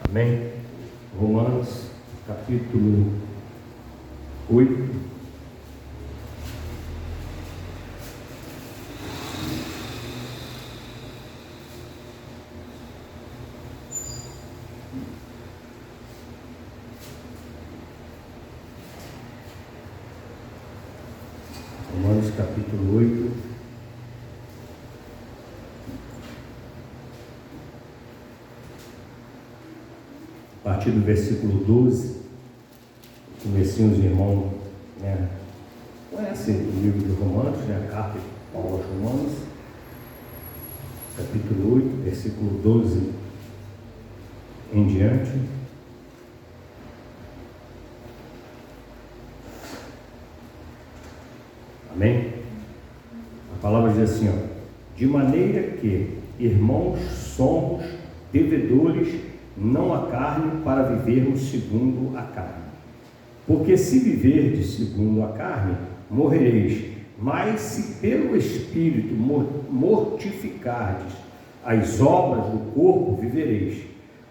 Amém? Romanos, capítulo 8. Romanos, capítulo 8. A partir do versículo 12, comecinho os irmãos conhecem o livro de Romanos, a carta de Paulo aos Romanos, capítulo 8, versículo 12 em diante. Amém? A palavra diz assim, de maneira que, irmãos, somos devedores não a carne, para vivermos segundo a carne. Porque se viverdes segundo a carne, morrereis. Mas se pelo Espírito mortificardes as obras do corpo, vivereis.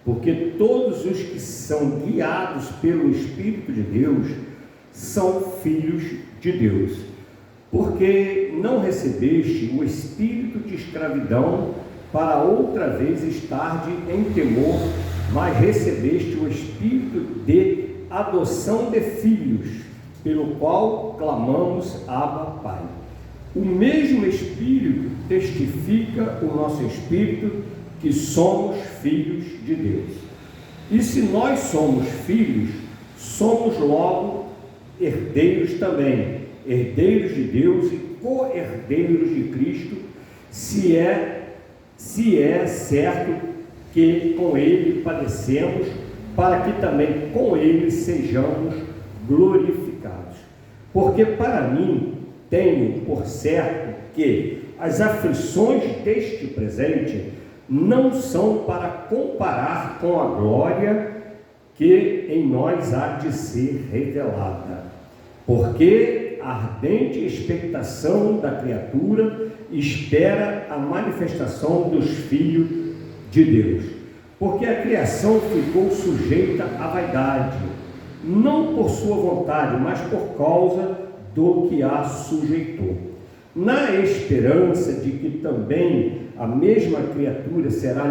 Porque todos os que são guiados pelo Espírito de Deus são filhos de Deus. Porque não recebeste o espírito de escravidão para outra vez estarde em temor, mas recebeste o espírito de adoção de filhos, pelo qual clamamos, Abba, Pai. O mesmo Espírito testifica o nosso espírito que somos filhos de Deus. E se nós somos filhos, somos logo herdeiros também, herdeiros de Deus e co-herdeiros de Cristo, se é certo que com Ele padecemos, para que também com Ele sejamos glorificados. Porque para mim tenho por certo que as aflições deste presente não são para comparar com a glória que em nós há de ser revelada. Porque a ardente expectação da criatura espera a manifestação dos filhos de Deus, porque a criação ficou sujeita à vaidade, não por sua vontade, mas por causa do que a sujeitou, na esperança de que também a mesma criatura será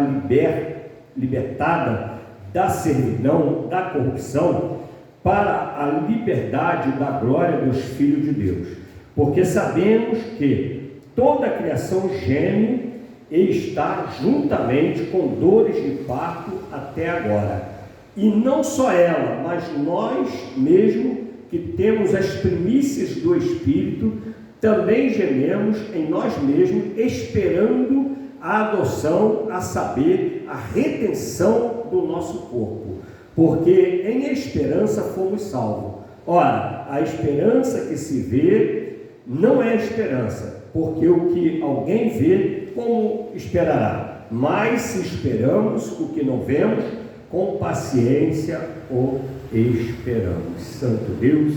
libertada da servidão, da corrupção, para a liberdade da glória dos filhos de Deus. Porque sabemos que toda a criação geme e está juntamente com dores de parto até agora. E não só ela, mas nós mesmos, que temos as primícias do Espírito, também gememos em nós mesmos, esperando a adoção, a saber, a redenção do nosso corpo. Porque em esperança fomos salvos. Ora, a esperança que se vê não é esperança, porque o que alguém vê, como esperará? Mas se esperamos o que não vemos, com paciência o esperamos. Santo Deus,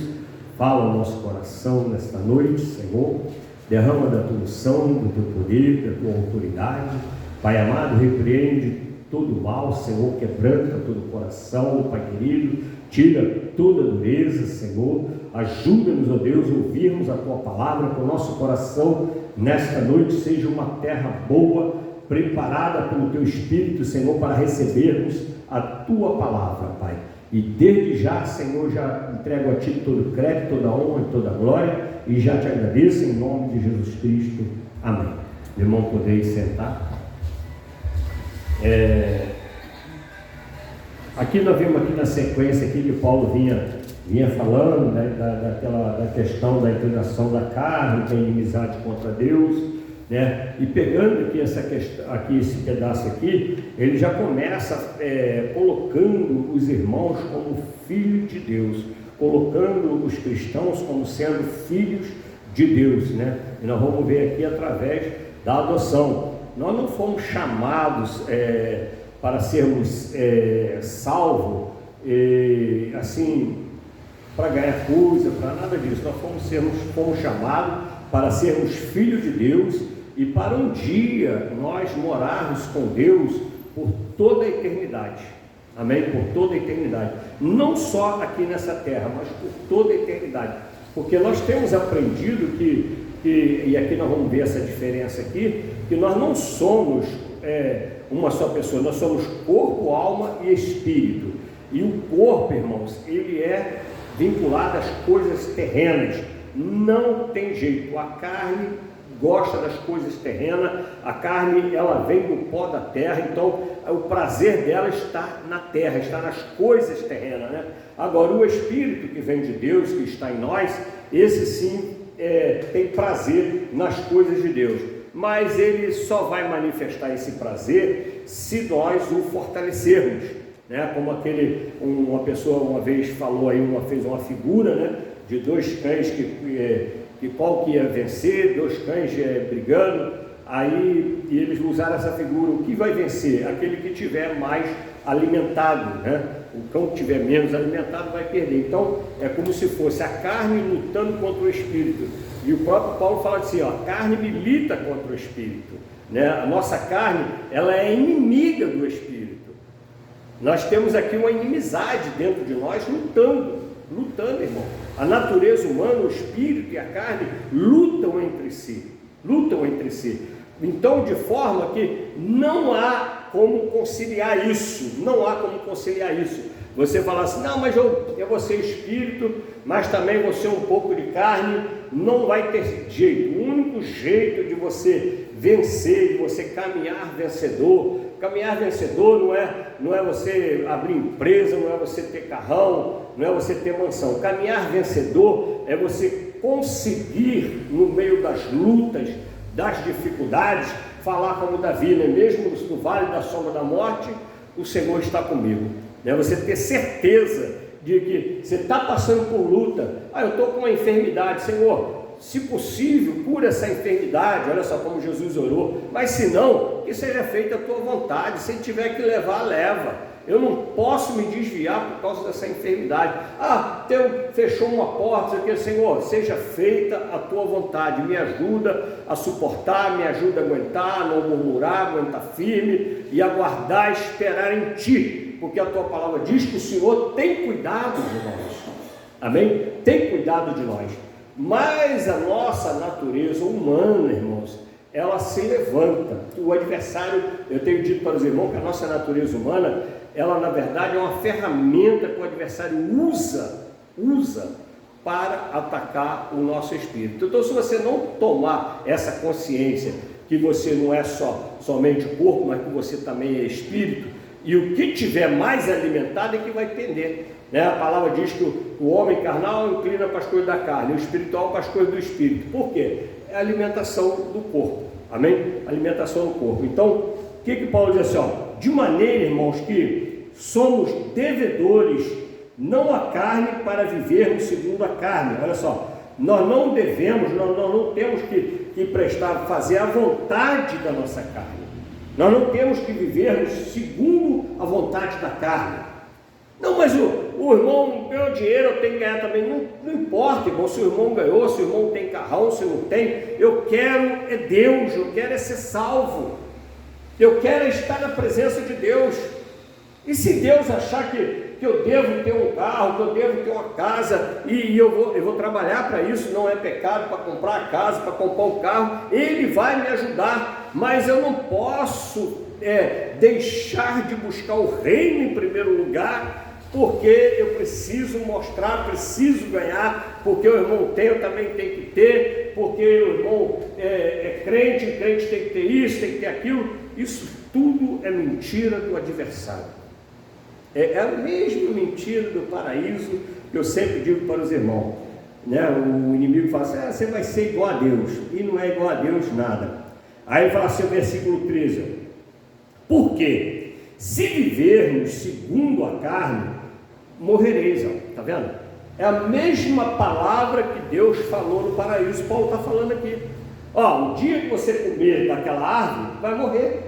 fala ao nosso coração nesta noite, Senhor, derrama da tua unção, do teu poder, da tua autoridade. Pai amado, repreende todo mal, Senhor, quebranta todo coração, Pai querido, tira toda dureza, Senhor, ajuda-nos, ó Deus, a ouvirmos a Tua palavra, que o nosso coração, nesta noite, seja uma terra boa, preparada pelo Teu Espírito, Senhor, para recebermos a Tua palavra, Pai. E desde já, Senhor, já entrego a Ti todo o crédito, toda a honra e toda a glória, e já Te agradeço em nome de Jesus Cristo. Amém. Meu irmão, podeis sentar. Aqui nós vimos aqui na sequência aqui que Paulo vinha falando, né, da questão da inclinação da carne, da inimizade contra Deus, né, e pegando aqui esse pedaço aqui, ele já começa colocando os irmãos como filhos de Deus, colocando os cristãos como sendo filhos de Deus, né, e nós vamos ver aqui através da adoção. Nós não fomos chamados para sermos salvos, assim, para ganhar coisa, para nada disso. Nós fomos chamados para sermos filhos de Deus e para um dia nós morarmos com Deus por toda a eternidade. Amém? Por toda a eternidade. Não só aqui nessa terra, mas por toda a eternidade. Porque nós temos aprendido e aqui nós vamos ver essa diferença aqui, que nós não somos uma só pessoa, nós somos corpo, alma e espírito. E o corpo, irmãos, ele é vinculado às coisas terrenas. Não tem jeito. A carne gosta das coisas terrenas, a carne ela vem do pó da terra, então o prazer dela está na terra, está nas coisas terrenas, né? Agora o Espírito que vem de Deus, que está em nós, esse sim tem prazer nas coisas de Deus, mas ele só vai manifestar esse prazer se nós o fortalecermos, né? Como uma pessoa uma vez falou aí, fez uma figura, né, de dois cães que qual que ia vencer, dois cães brigando, aí eles usaram essa figura, o que vai vencer? Aquele que tiver mais alimentado, né? O cão que tiver menos alimentado vai perder. Então é como se fosse a carne lutando contra o espírito, e o próprio Paulo fala assim, ó, a carne milita contra o espírito, né? A nossa carne, ela é inimiga do espírito. Nós temos aqui uma inimizade dentro de nós, lutando, irmão. A natureza humana, o espírito e a carne lutam entre si. Então, de forma que não há como conciliar isso. Você fala assim, não, mas eu vou ser espírito, mas também vou ser um pouco de carne. Não vai ter jeito. O único jeito de você vencer, de você caminhar vencedor não é você abrir empresa, não é você ter carrão, não é você ter mansão. Caminhar vencedor é você conseguir, no meio das lutas, das dificuldades, falar como Davi, né? Mesmo no vale da sombra da morte, o Senhor está comigo, né? Você ter certeza de que você está passando por luta. Eu estou com uma enfermidade, Senhor, se possível, cura essa enfermidade. Olha só como Jesus orou. Mas se não, que seja feita a tua vontade. Se tiver que levar, leva. Eu não posso me desviar por causa dessa enfermidade. Fechou uma porta, Senhor, seja feita a tua vontade. Me ajuda a suportar, me ajuda a aguentar, não murmurar, aguentar firme e aguardar, esperar em ti. Porque a tua palavra diz que o Senhor tem cuidado de nós. Amém? Tem cuidado de nós. Mas a nossa natureza humana, irmãos, ela se levanta. O adversário, eu tenho dito para os irmãos que a nossa natureza humana, ela na verdade é uma ferramenta que o adversário usa para atacar o nosso espírito. Então, se você não tomar essa consciência que você não é somente corpo, mas que você também é espírito, e o que tiver mais alimentado é que vai tender, né? A palavra diz que o homem carnal inclina para as coisas da carne, o espiritual para as coisas do espírito. Por quê? É a alimentação do corpo, amém? Alimentação do corpo. Então, o que Paulo diz assim, de maneira, irmãos, que somos devedores, não a carne, para vivermos segundo a carne. Olha só, nós não devemos, nós não temos que fazer a vontade da nossa carne. Nós não temos que vivermos segundo a vontade da carne. Não, mas o irmão ganhou dinheiro, eu tenho que ganhar também. Não importa, irmão, se o irmão ganhou, se o irmão tem carrão, se não tem. Eu quero Deus, eu quero ser salvo. Eu quero estar na presença de Deus. E se Deus achar que eu devo ter um carro, que eu devo ter uma casa, e eu vou trabalhar para isso, não é pecado para comprar a casa, para comprar o carro, Ele vai me ajudar, mas eu não posso deixar de buscar o reino em primeiro lugar, porque eu preciso mostrar, preciso ganhar, porque o irmão tem, eu também tenho que ter, porque o irmão é crente, o crente tem que ter isso, tem que ter aquilo. Isso tudo é mentira do adversário. É a mesma mentira do paraíso que eu sempre digo para os irmãos, né? O inimigo fala assim, você vai ser igual a Deus, e não é igual a Deus nada. Aí ele fala assim, o versículo 13, por quê? Se vivermos segundo a carne, morrereis. Está vendo? É a mesma palavra que Deus falou no paraíso. Paulo está falando aqui, o dia que você comer daquela árvore, vai morrer.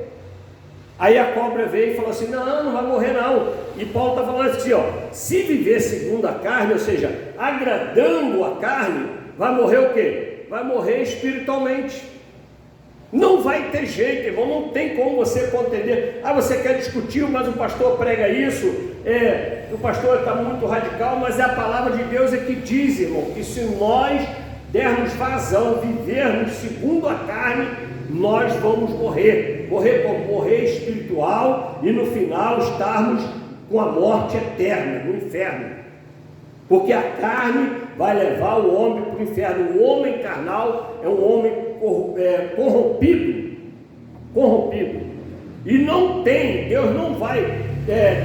Aí a cobra veio e falou assim, não vai morrer não. E Paulo está falando assim, se viver segundo a carne, ou seja, agradando a carne, vai morrer o quê? Vai morrer espiritualmente. Não vai ter jeito, irmão, não tem como você contender. Você quer discutir, mas o pastor prega isso, o pastor está muito radical, mas é a palavra de Deus que diz, irmão, que se nós dermos vazão, vivermos segundo a carne, nós vamos morrer como? Morrer espiritual e no final estarmos com a morte eterna, no inferno. Porque a carne vai levar o homem para o inferno. O homem carnal é um homem corrompido. E não tem, Deus não vai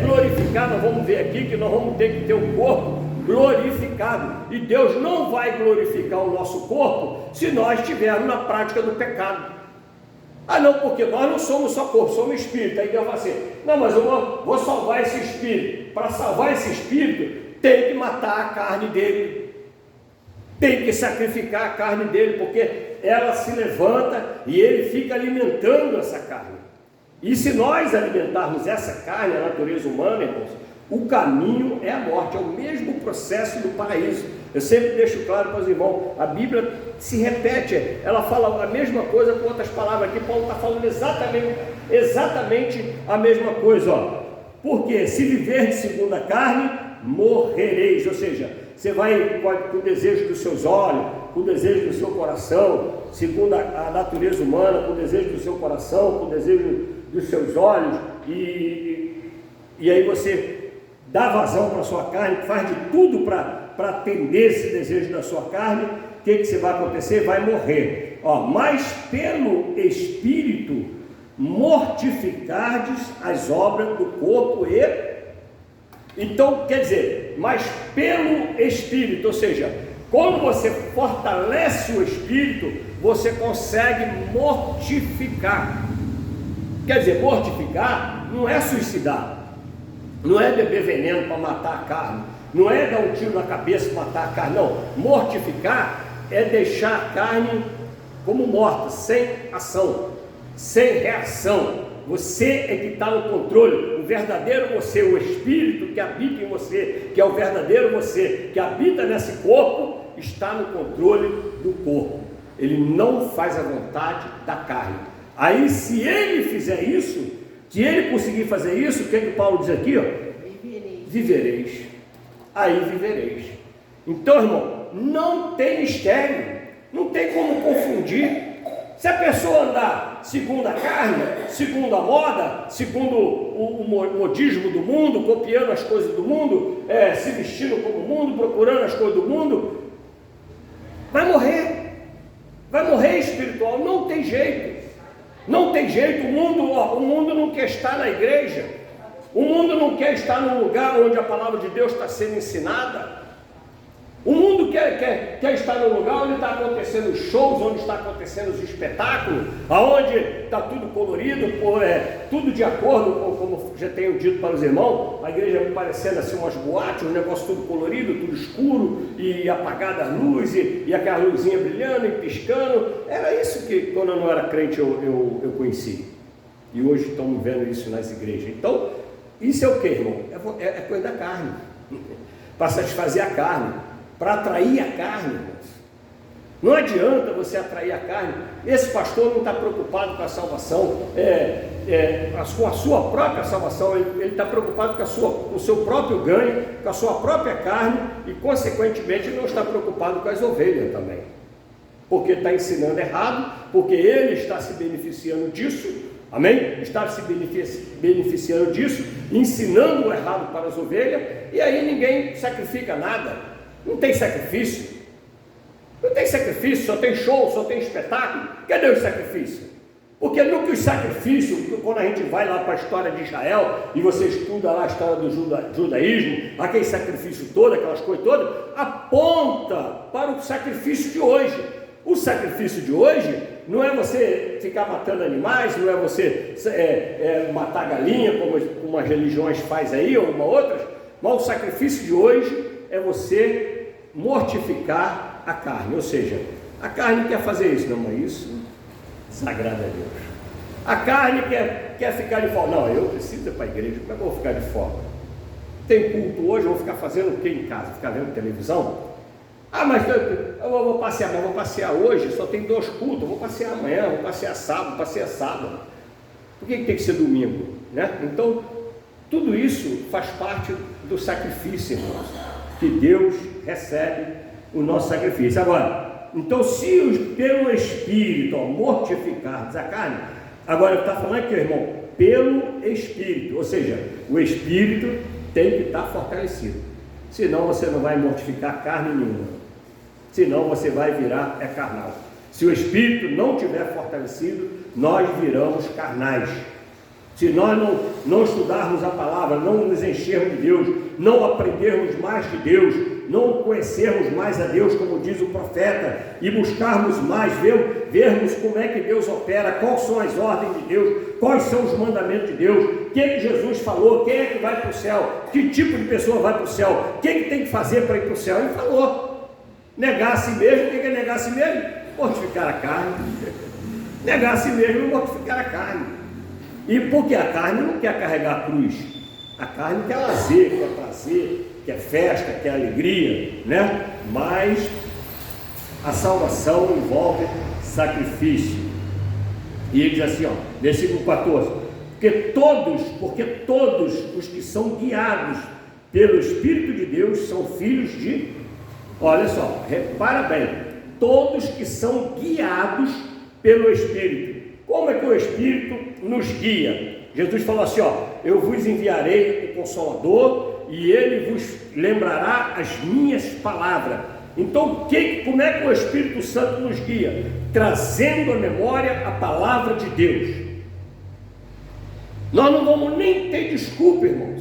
glorificar. Nós vamos ver aqui que nós vamos ter que ter um corpo glorificado. E Deus não vai glorificar o nosso corpo se nós estivermos na prática do pecado. Não, porque nós não somos só corpo, somos espírito. Aí Deus vai dizer, não, mas eu vou salvar esse espírito. Para salvar esse espírito, tem que matar a carne dele, tem que sacrificar a carne dele, porque ela se levanta e ele fica alimentando essa carne. E se nós alimentarmos essa carne, a natureza humana, irmãos, o caminho é a morte, é o mesmo processo do paraíso. Eu sempre deixo claro para os irmãos, a Bíblia se repete, ela fala a mesma coisa com outras palavras. Aqui Paulo está falando exatamente a mesma coisa, porque se viver segundo a carne, morrereis. Ou seja, você vai com o desejo dos seus olhos, com o desejo do seu coração, segundo a natureza humana, com o desejo do seu coração, com o desejo dos seus olhos, e aí você dá vazão para a sua carne, faz de tudo para atender esse desejo da sua carne. O que você vai acontecer? Vai morrer. Mas pelo Espírito mortificardes as obras do corpo Então, quer dizer, mas pelo Espírito, ou seja, quando você fortalece o Espírito, você consegue mortificar. Quer dizer, mortificar não é suicidar, não é beber veneno para matar a carne, não é dar um tiro na cabeça para matar a carne, não. Mortificar é deixar a carne como morta, sem ação, sem reação. Você é que está no controle. O verdadeiro você, o Espírito que habita em você, que é o verdadeiro você, que habita nesse corpo, está no controle do corpo. Ele não faz a vontade da carne. Aí se ele fizer isso, se ele conseguir fazer isso, o que Paulo diz aqui? Vivereis. Aí vivereis. Então, irmão, não tem mistério, não tem como confundir. Se a pessoa andar segundo a carne, segundo a moda, segundo o modismo do mundo, copiando as coisas do mundo, se vestindo como o mundo, procurando as coisas do mundo, vai morrer espiritual, não tem jeito, o mundo não quer estar na igreja, o mundo não quer estar num lugar onde a palavra de Deus está sendo ensinada. O mundo quer estar no lugar onde está acontecendo os shows, onde está acontecendo os espetáculos, aonde está tudo colorido, tudo de acordo com, como já tenho dito para os irmãos, a igreja parecendo assim umas boates, um negócio tudo colorido, tudo escuro, e apagada a luz, e aquela luzinha brilhando e piscando. Era isso que quando eu não era crente eu conheci. E hoje estamos vendo isso nas igrejas. Então, isso é o que, irmão? É coisa da carne, para satisfazer a carne, para atrair a carne. Não adianta você atrair a carne. Esse pastor não está preocupado com a salvação, com a sua própria salvação. Ele está preocupado com o seu próprio ganho, com a sua própria carne, e consequentemente não está preocupado com as ovelhas também, porque está ensinando errado, porque ele está se beneficiando disso. Amém? Está se beneficiando disso, ensinando o errado para as ovelhas, e aí ninguém sacrifica nada. Não tem sacrifício, só tem show, só tem espetáculo. Cadê o sacrifício? Porque nunca os sacrifícios, quando a gente vai lá para a história de Israel, e você estuda lá a história do judaísmo, aquele sacrifício todo, aquelas coisas todas, aponta para o sacrifício de hoje. O sacrifício de hoje não é você ficar matando animais, não é você matar galinha, como as religiões fazem aí, ou uma outras, mas o sacrifício de hoje é você mortificar a carne. Ou seja, a carne quer fazer isso, não, mas isso desagrada a Deus. A carne quer ficar de folga. Não, eu preciso ir para a igreja, como é que eu vou ficar de folga? Tem culto hoje, eu vou ficar fazendo o que em casa? Ficar vendo televisão? Ah, mas eu vou passear, mas vou passear hoje, só tem 2 cultos, eu vou passear amanhã, vou passear sábado. Por que tem que ser domingo? Né? Então, tudo isso faz parte do sacrifício, irmãos, que Deus recebe o nosso sacrifício. Agora, então, se pelo Espírito mortificardes a carne, agora está falando aqui, irmão, pelo Espírito, ou seja, o Espírito tem que estar fortalecido, senão você não vai mortificar carne nenhuma. Senão você vai virar carnal. Se o Espírito não tiver fortalecido, nós viramos carnais. Se nós não estudarmos a palavra, não nos enchermos de Deus, não aprendermos mais de Deus, não conhecermos mais a Deus, como diz o profeta, e buscarmos mais, vermos como é que Deus opera, quais são as ordens de Deus, quais são os mandamentos de Deus, o que Jesus falou, quem é que vai para o céu, que tipo de pessoa vai para o céu, o que tem que fazer para ir para o céu, ele falou. Negar a si mesmo, o que é negar a si mesmo? Mortificar a carne. Negar a si mesmo, mortificar a carne. E porque a carne não quer carregar a cruz. A carne quer lazer, quer prazer, quer festa, quer alegria, né? Mas a salvação envolve sacrifício. E ele diz assim, versículo 14: porque todos os que são guiados pelo Espírito de Deus são filhos de... Olha só, repara bem, todos que são guiados pelo Espírito. Como é que o Espírito nos guia? Jesus falou assim, eu vos enviarei o Consolador e ele vos lembrará as minhas palavras. Então, como é que o Espírito Santo nos guia? Trazendo à memória a palavra de Deus. Nós não vamos nem ter desculpa, irmãos.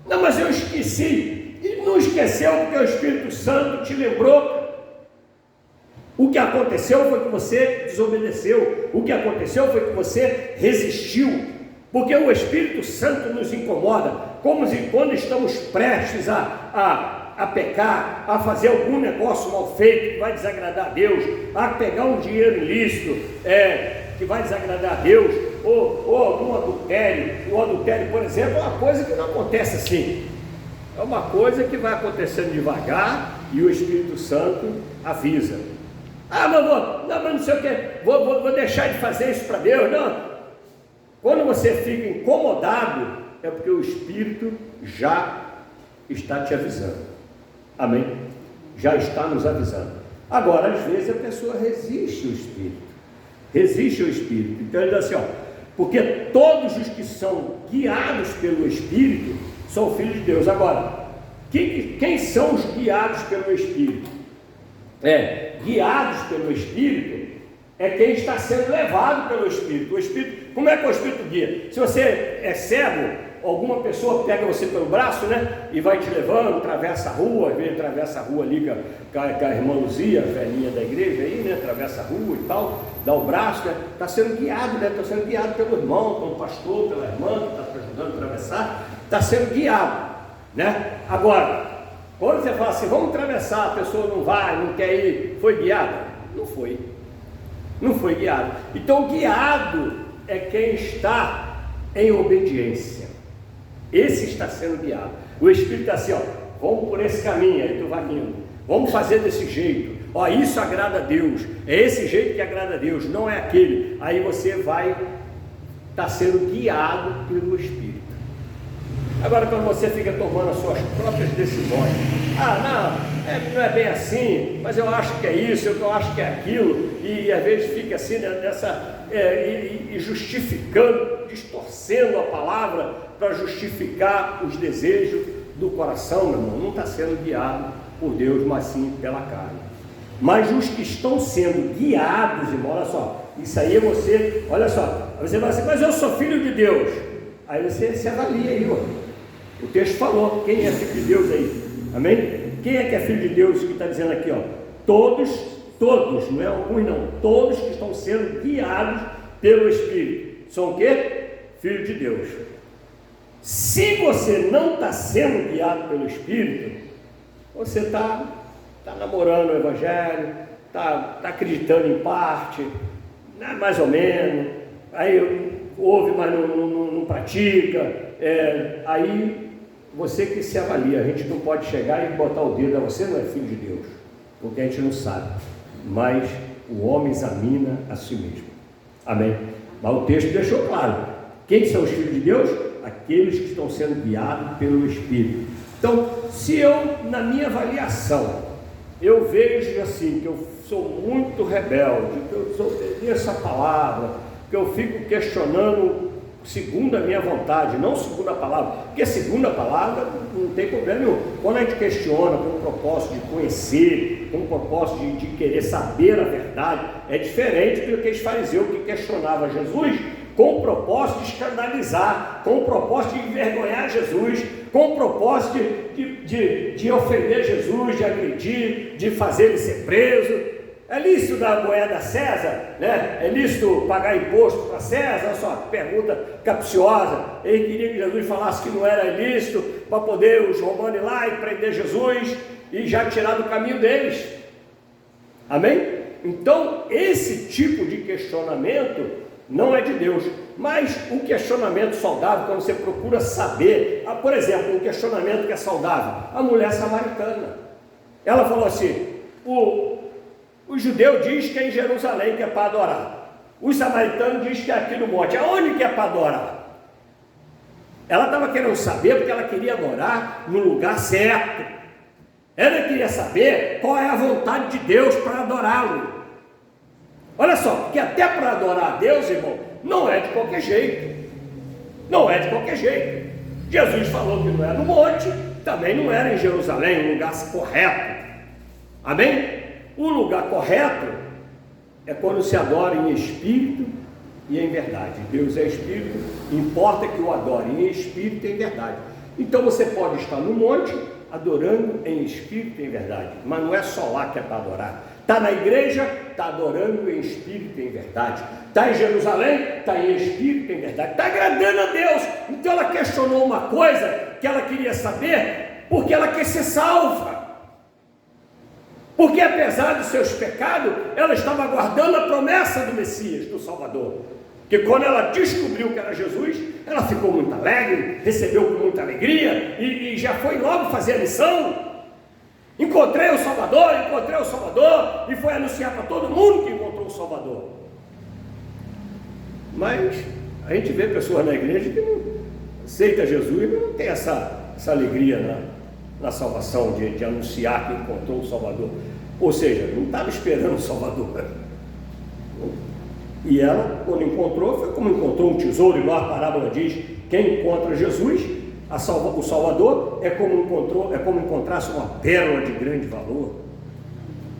Não, mas eu esqueci. E não esqueceu porque o Espírito Santo te lembrou. O que aconteceu foi que você desobedeceu. O que aconteceu foi que você resistiu. Porque o Espírito Santo nos incomoda. Como quando estamos prestes a pecar, a fazer algum negócio mal feito que vai desagradar a Deus, a pegar um dinheiro ilícito que vai desagradar a Deus, ou algum adultério. O adultério, por exemplo, é uma coisa que não acontece assim. É uma coisa que vai acontecendo devagar e o Espírito Santo avisa. Mas não sei o que, vou deixar de fazer isso para Deus. Não. Quando você fica incomodado, é porque o Espírito já está te avisando. Amém? Já está nos avisando. Agora, às vezes a pessoa resiste ao Espírito. Resiste ao Espírito. Então ele diz assim, porque todos os que são guiados pelo Espírito são filhos de Deus. Agora, quem são os guiados pelo Espírito? Guiados pelo Espírito é quem está sendo levado pelo Espírito. O Espírito, como é que o Espírito guia? Se você é cego, alguma pessoa pega você pelo braço, né? E vai te levando, atravessa a rua, às vezes atravessa a rua ali com a irmã Luzia, a velhinha da igreja aí, né? Atravessa a rua e tal, dá o braço, né? Está sendo guiado, né? Está sendo guiado pelo irmão, pelo pastor, pela irmã que está te ajudando a atravessar. Está sendo guiado, né? Agora, quando você fala assim, vamos atravessar, a pessoa não vai, não quer ir, foi guiada? Não foi guiado. Então, guiado é quem está em obediência. Esse está sendo guiado. O Espírito está assim, vamos por esse caminho, aí tu vai indo, vamos fazer desse jeito, isso agrada a Deus, é esse jeito que agrada a Deus, não é aquele. Aí você vai estar sendo guiado pelo Espírito. Agora, quando você fica tomando as suas próprias decisões, não é bem assim, mas eu acho que é isso, eu acho que é aquilo, e às vezes fica assim, e justificando, distorcendo a palavra para justificar os desejos do coração, meu irmão, não está sendo guiado por Deus, mas sim pela carne. Mas os que estão sendo guiados, irmão, olha só, isso aí é você, olha só, você vai assim, mas eu sou filho de Deus. Aí você se avalia aí, o texto falou, quem é filho de Deus aí? Amém? Quem é que é filho de Deus que está dizendo aqui, todos, não é alguns não, todos que estão sendo guiados pelo Espírito, são o quê? Filho de Deus. Se você não está sendo guiado pelo Espírito, você está namorando o Evangelho, está acreditando em parte, mais ou menos, aí ouve, mas não pratica, aí você que se avalia. A gente não pode chegar e botar o dedo, você não é filho de Deus. porque a gente não sabe, mas o homem examina a si mesmo. Amém? Mas o texto deixou claro, quem são os filhos de Deus? Aqueles que estão sendo guiados pelo Espírito. Então, se eu, na minha avaliação, eu vejo assim, que eu sou muito rebelde, que eu desobedeço a palavra, que eu fico questionando segundo a minha vontade, não segundo a palavra, porque segundo a palavra não tem problema nenhum. Quando a gente questiona com o propósito de conhecer, com o propósito de querer saber a verdade, é diferente do que os fariseus que questionavam Jesus com o propósito de escandalizar, com o propósito de envergonhar Jesus, com o propósito de ofender Jesus, de agredir, de fazer ele ser preso. É lícito dar moeda a César, né? É lícito pagar imposto para César? Olha só, pergunta capciosa. Ele queria que Jesus falasse que não era ilícito, para poder os romanos ir lá e prender Jesus e já tirar do caminho deles. Amém? Então, esse tipo de questionamento não é de Deus, mas um questionamento saudável, quando você procura saber, por exemplo, um questionamento que é saudável, a mulher samaritana, ela falou assim, o judeu diz que é em Jerusalém que é para adorar, os samaritanos diz que é aqui no monte, aonde que é para adorar? Ela estava querendo saber, porque ela queria adorar no lugar certo, ela queria saber qual é a vontade de Deus para adorá-lo. Olha só, porque até para adorar a Deus, irmão, não é de qualquer jeito. Não é de qualquer jeito. Jesus falou que não era no monte, também não era em Jerusalém, um lugar correto. Amém? O lugar correto é quando se adora em espírito e em verdade. Deus é espírito, importa que o adore em espírito e em verdade. Então você pode estar no monte adorando em espírito e em verdade, mas não é só lá que é para adorar. Está na igreja, está adorando em espírito e em verdade. Está em Jerusalém, está em espírito e em verdade. Está agradando a Deus. Então ela questionou uma coisa que ela queria saber, porque ela quer ser salva. Porque apesar dos seus pecados, ela estava aguardando a promessa do Messias, do Salvador. Que quando ela descobriu que era Jesus, ela ficou muito alegre, recebeu com muita alegria e já foi logo fazer a missão. Encontrei o Salvador, e foi anunciar para todo mundo que encontrou o Salvador. Mas a gente vê pessoas na igreja que não aceita Jesus e não tem essa alegria na salvação, de anunciar que encontrou o Salvador. Ou seja, não estava esperando o Salvador. E ela, quando encontrou, foi como encontrou um tesouro, igual a parábola diz, quem encontra Jesus, o Salvador, é como encontrasse uma pérola de grande valor.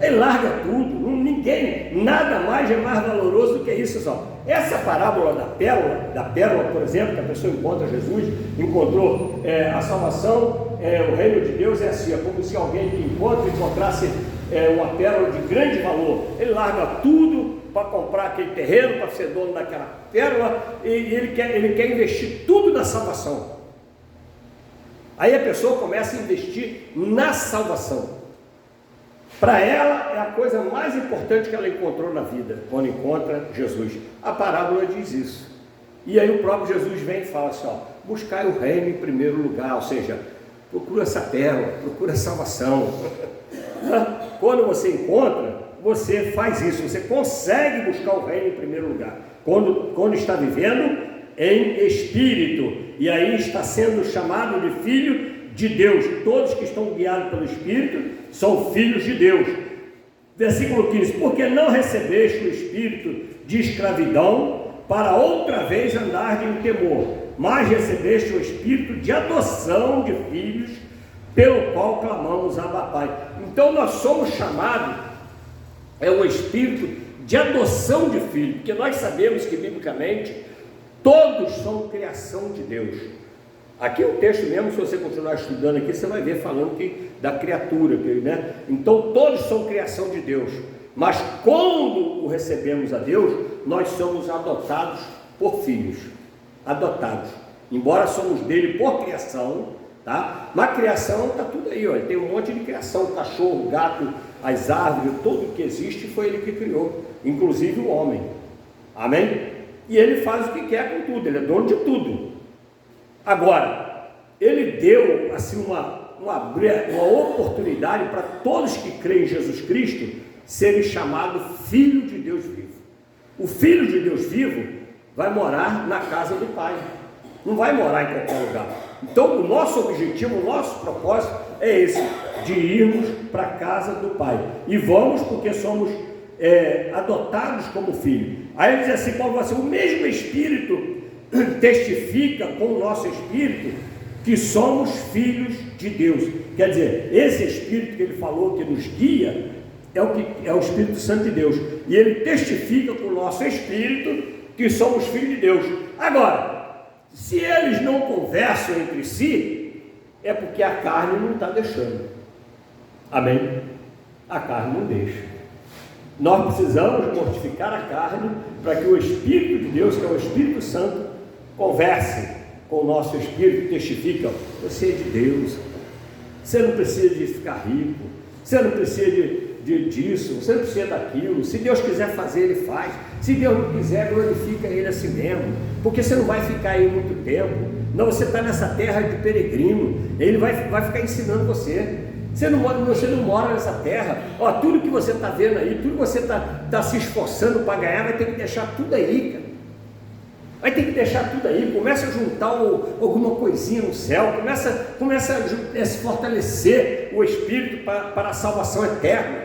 Ele larga tudo, ninguém, nada mais é mais valoroso do que isso. Só. Essa parábola da pérola, por exemplo, que a pessoa encontra Jesus, encontrou a salvação, o reino de Deus é assim, é como se alguém que encontrasse uma pérola de grande valor. Ele larga tudo para comprar aquele terreno, para ser dono daquela pérola, e ele quer investir tudo na salvação. Aí a pessoa começa a investir na salvação. Para ela é a coisa mais importante que ela encontrou na vida, quando encontra Jesus. A parábola diz isso. E aí o próprio Jesus vem e fala assim, buscai o reino em primeiro lugar, ou seja, procura essa pérola, procura a salvação. Quando você encontra, você faz isso, você consegue buscar o reino em primeiro lugar. Quando está vivendo em espírito, e aí está sendo chamado de filho de Deus. Todos que estão guiados pelo Espírito são filhos de Deus. Versículo 15, porque não recebeste o espírito de escravidão para outra vez andar em temor, mas recebeste o espírito de adoção de filhos, pelo qual clamamos Abba Pai. Então nós somos chamados, o espírito de adoção de filho, porque nós sabemos que biblicamente todos são criação de Deus. Aqui o texto mesmo, se você continuar estudando aqui, você vai ver falando da criatura, né? Então todos são criação de Deus, mas quando o recebemos a Deus, nós somos adotados por filhos, adotados, embora somos dele por criação, tá? Mas criação está tudo aí, ó. Tem um monte de criação, cachorro, gato, as árvores, tudo que existe foi ele que criou, inclusive o homem, amém? E ele faz o que quer com tudo, ele é dono de tudo. Agora, ele deu assim uma oportunidade para todos que creem em Jesus Cristo serem chamados Filho de Deus vivo. O Filho de Deus vivo vai morar na casa do Pai, não vai morar em qualquer lugar. Então o nosso objetivo, o nosso propósito é esse, de irmos para a casa do Pai. E vamos porque somos adotados como filho. Aí ele diz assim, Paulo fala assim, o mesmo Espírito testifica com o nosso Espírito que somos filhos de Deus. Quer dizer, esse Espírito que ele falou, que nos guia, é o Espírito Santo de Deus. E ele testifica com o nosso Espírito que somos filhos de Deus. Agora, se eles não conversam entre si, é porque a carne não está deixando. Amém? A carne não deixa. Nós precisamos mortificar a carne para que o Espírito de Deus, que é o Espírito Santo, converse com o nosso Espírito e testifique, você é de Deus, você não precisa de ficar rico, você não precisa disso, você não precisa daquilo. Se Deus quiser fazer, Ele faz. Se Deus não quiser, glorifica Ele assim mesmo, porque você não vai ficar aí muito tempo. Não, você está nessa terra de peregrino, Ele vai ficar ensinando você. Você não mora nessa terra. Tudo que você está vendo aí, tudo que você está se esforçando para ganhar, vai ter que deixar tudo aí, cara. Vai ter que deixar tudo aí. Começa a juntar alguma coisinha no céu, começa a se fortalecer o Espírito para a salvação eterna.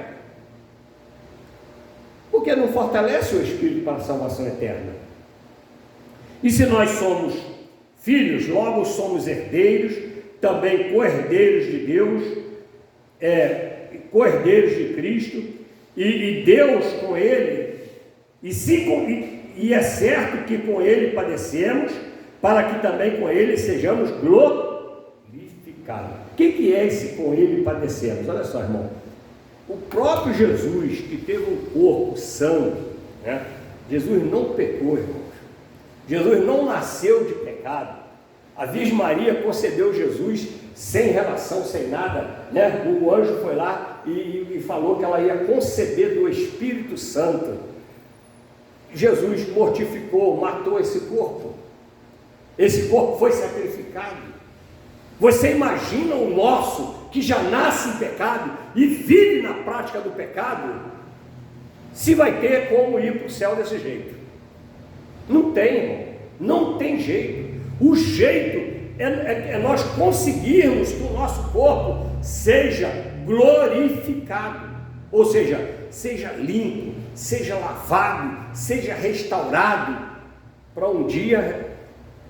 Por que não fortalece o Espírito para a salvação eterna? E se nós somos filhos, logo somos herdeiros, também co-herdeiros de Deus, co-herdeiros de Cristo, e Deus com Ele, e é certo que com Ele padecemos, para que também com Ele sejamos glorificados. O que é esse com Ele padecemos? Olha só, irmão, o próprio Jesus, que teve um corpo santo, né? Jesus não pecou, irmãos. Jesus não nasceu de pecado. A Virgem Maria concebeu Jesus sem relação, sem nada, né? O anjo foi lá e falou que ela ia conceber do Espírito Santo. Jesus mortificou, matou esse corpo. Esse corpo foi sacrificado. Você imagina o nosso, que já nasce em pecado e vive na prática do pecado, se vai ter como ir para o céu desse jeito? Não tem, irmão. Não tem jeito. O jeito é nós conseguirmos que o nosso corpo seja glorificado, ou seja, seja limpo, seja lavado, seja restaurado, para um dia,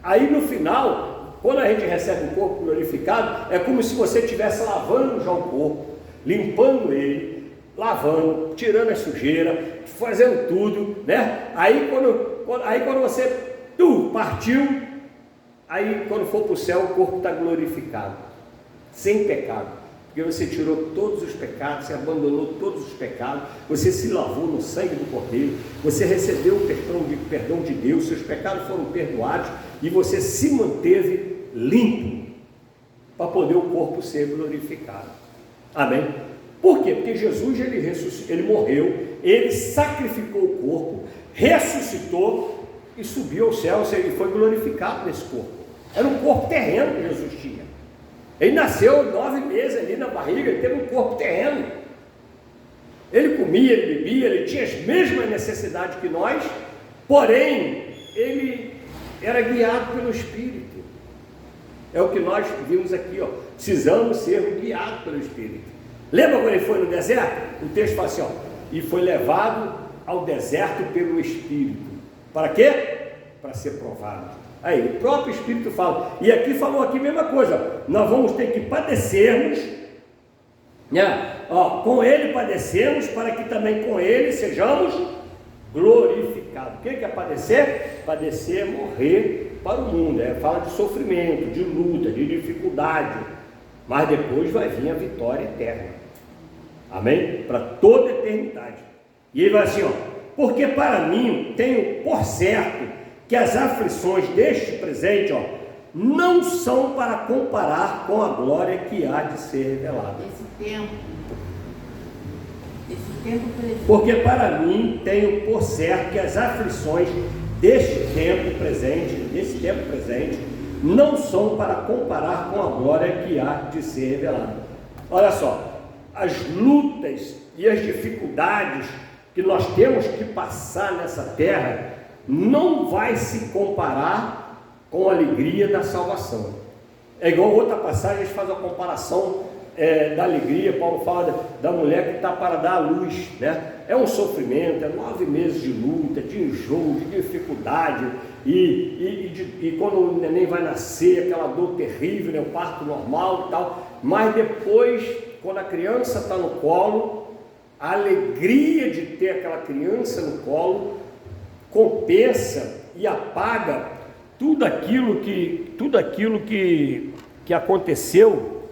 aí no final, quando a gente recebe o corpo glorificado, é como se você estivesse lavando já o corpo, limpando ele, lavando, tirando a sujeira, fazendo tudo, né? Aí quando você partiu, aí quando for para o céu, o corpo está glorificado, sem pecado, porque você tirou todos os pecados, você abandonou todos os pecados, você se lavou no sangue do Cordeiro, você recebeu o perdão de Deus, seus pecados foram perdoados e você se manteve limpo para poder o corpo ser glorificado. Amém? Por quê? Porque Jesus ele morreu, ele sacrificou o corpo, ressuscitou e subiu ao céu, e foi glorificado nesse corpo. Era um corpo terreno que Jesus tinha. Ele nasceu 9 meses ali na barriga, ele teve um corpo terreno. Ele comia, ele bebia, ele tinha as mesmas necessidades que nós, porém, ele era guiado pelo Espírito. É o que nós vimos aqui, precisamos ser guiados pelo Espírito. Lembra quando ele foi no deserto? O texto fala assim, e foi levado ao deserto pelo Espírito. Para quê? Para ser provado. Aí, o próprio Espírito fala, e aqui falou aqui a mesma coisa, nós vamos ter que padecermos, né? Com Ele padecemos, para que também com Ele sejamos glorificados. O que é padecer? Padecer é morrer para o mundo, fala de sofrimento, de luta, de dificuldade, mas depois vai vir a vitória eterna, amém? Para toda a eternidade. E ele vai assim, porque para mim tenho por certo que as aflições deste presente, não são para comparar com a glória que há de ser revelada. Esse tempo presente. Porque para mim tenho por certo que as aflições desse tempo presente, não são para comparar com a glória que há de ser revelada. Olha só, as lutas e as dificuldades que nós temos que passar nessa terra não vai se comparar com a alegria da salvação. É igual outra passagem, a gente faz a comparação da alegria. Paulo fala da mulher que está para dar à luz, né? É um sofrimento, é 9 meses de luta, de enjoo, de dificuldade, e quando o neném vai nascer, aquela dor terrível, né? O parto normal e tal, mas depois, quando a criança está no colo, a alegria de ter aquela criança no colo compensa e apaga tudo aquilo que aconteceu,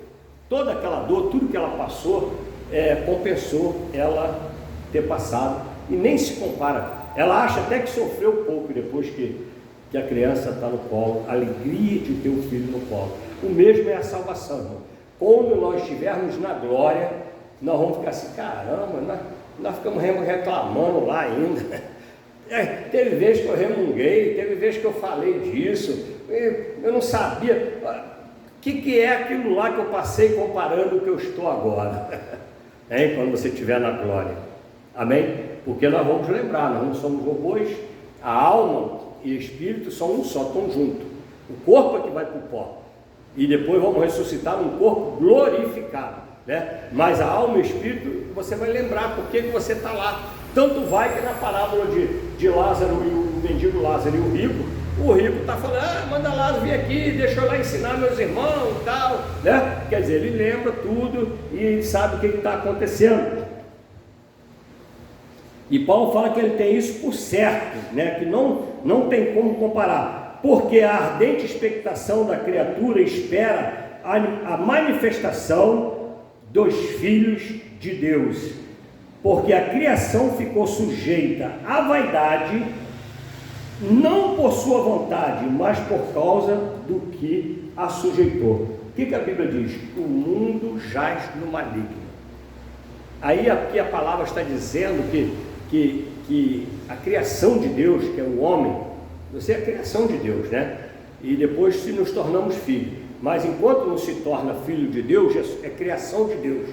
toda aquela dor, tudo que ela passou, compensou ela ter passado, e nem se compara. Ela acha até que sofreu pouco depois que a criança está no colo, a alegria de ter o filho no colo. O mesmo é a salvação, irmão. Quando nós estivermos na glória, nós vamos ficar assim, caramba, nós ficamos reclamando lá ainda. Teve vez que eu remunguei, teve vez que eu falei disso, eu não sabia o que é aquilo lá que eu passei comparando o que eu estou agora. Quando você estiver na glória. Amém? Porque nós vamos lembrar, nós não somos robôs, a alma e o espírito são um só, estão juntos. O corpo é que vai para o pó. E depois vamos ressuscitar num corpo glorificado, né? Mas a alma e o espírito, você vai lembrar por que você está lá. Tanto vai que na parábola de Lázaro e o mendigo Lázaro e o rico está falando, manda Lázaro vir aqui, deixa eu lá ensinar meus irmãos e tal, né? Quer dizer, ele lembra tudo e sabe o que está acontecendo. E Paulo fala que ele tem isso por certo, né? Que não tem como comparar, porque a ardente expectação da criatura espera a manifestação dos filhos de Deus, porque a criação ficou sujeita à vaidade, não por sua vontade, mas por causa do que a sujeitou. O que a Bíblia diz? O mundo jaz no maligno. Aí aqui a palavra está dizendo que a criação de Deus, que é o homem, você é a criação de Deus, né? E depois se nos tornamos filhos, mas enquanto não se torna filho de Deus, é criação de Deus,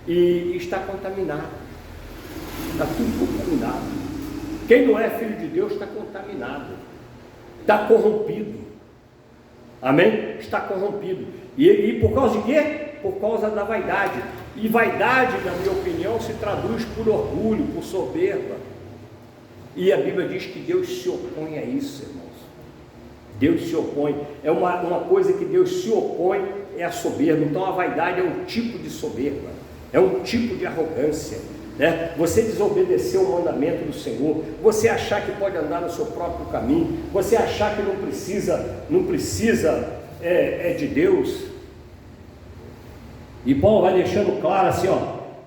e está contaminado, está tudo contaminado. Quem não é filho de Deus está contaminado, está corrompido. Amém? Está corrompido. E por causa de quê? Por causa da vaidade. E vaidade, na minha opinião, se traduz por orgulho, por soberba. E a Bíblia diz que Deus se opõe a isso, irmãos. Deus se opõe. É uma coisa que Deus se opõe, é a soberba. Então a vaidade é um tipo de soberba, é um tipo de arrogância, né? Você desobedecer o mandamento do Senhor, você achar que pode andar no seu próprio caminho, você achar que não precisa de Deus. E Paulo vai deixando claro assim,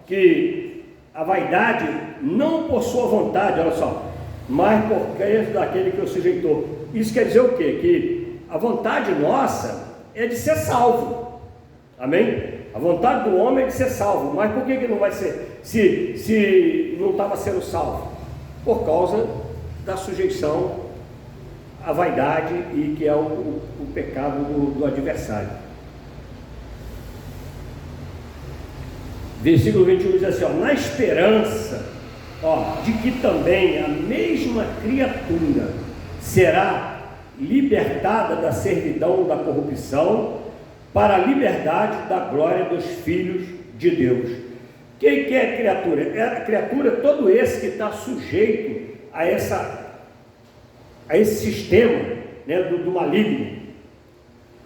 que a vaidade não por sua vontade, olha só, mas por causa daquele que o sujeitou. Isso quer dizer o quê? Que a vontade nossa é de ser salvo. Amém? A vontade do homem é de ser salvo. Mas por que não vai ser, se não estava sendo salvo? Por causa da sujeição à vaidade, e que é o pecado do adversário. Versículo 21 diz assim, na esperança, de que também a mesma criatura será libertada da servidão da corrupção para a liberdade da glória dos filhos de Deus. Quem que é a criatura? A criatura é todo esse que está sujeito a esse sistema, né, do maligno.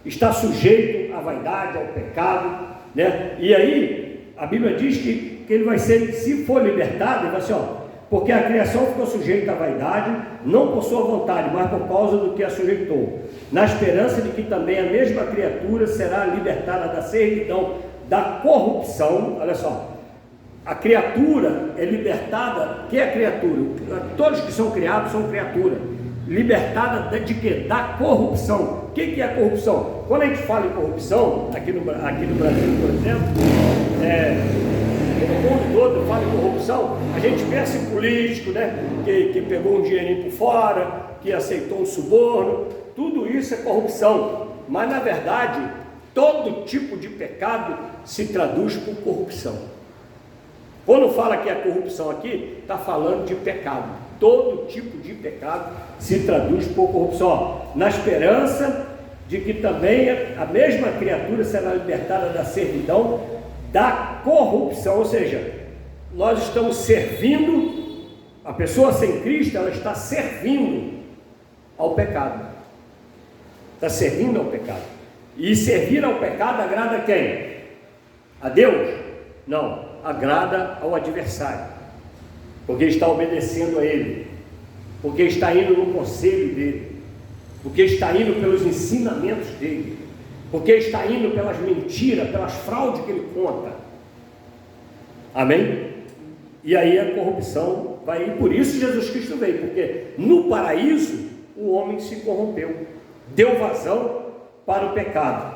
Está sujeito à vaidade, ao pecado, né? E aí a Bíblia diz que ele vai ser, se for libertado, ele vai assim, porque a criação ficou sujeita à vaidade, não por sua vontade, mas por causa do que a sujeitou, na esperança de que também a mesma criatura será libertada da servidão da corrupção. Olha só, a criatura é libertada. Que é a criatura? Todos que são criados são criatura. Libertada de quê? Da corrupção. O que é a corrupção? Quando a gente fala em corrupção, aqui no Brasil, por exemplo, no mundo todo fala em corrupção, a gente pensa em político, né? Que pegou um dinheirinho por fora, que aceitou um suborno. tudo isso é corrupção, mas na verdade, todo tipo de pecado se traduz por corrupção. Quando fala que é corrupção aqui, está falando de pecado. Todo tipo de pecado se traduz por corrupção. Ó, na esperança de que também a mesma criatura será libertada da servidão, da corrupção. Ou seja, nós estamos servindo, a pessoa sem Cristo, ela está servindo ao pecado. Está servindo ao pecado. E servir ao pecado agrada quem? A Deus? Não, agrada ao adversário, porque está obedecendo a ele, porque está indo no conselho dele, porque está indo pelos ensinamentos dele, porque está indo pelas mentiras, pelas fraudes que ele conta. Amém? E aí a corrupção vai, e por isso Jesus Cristo veio, porque no paraíso o homem se corrompeu, deu vazão para o pecado,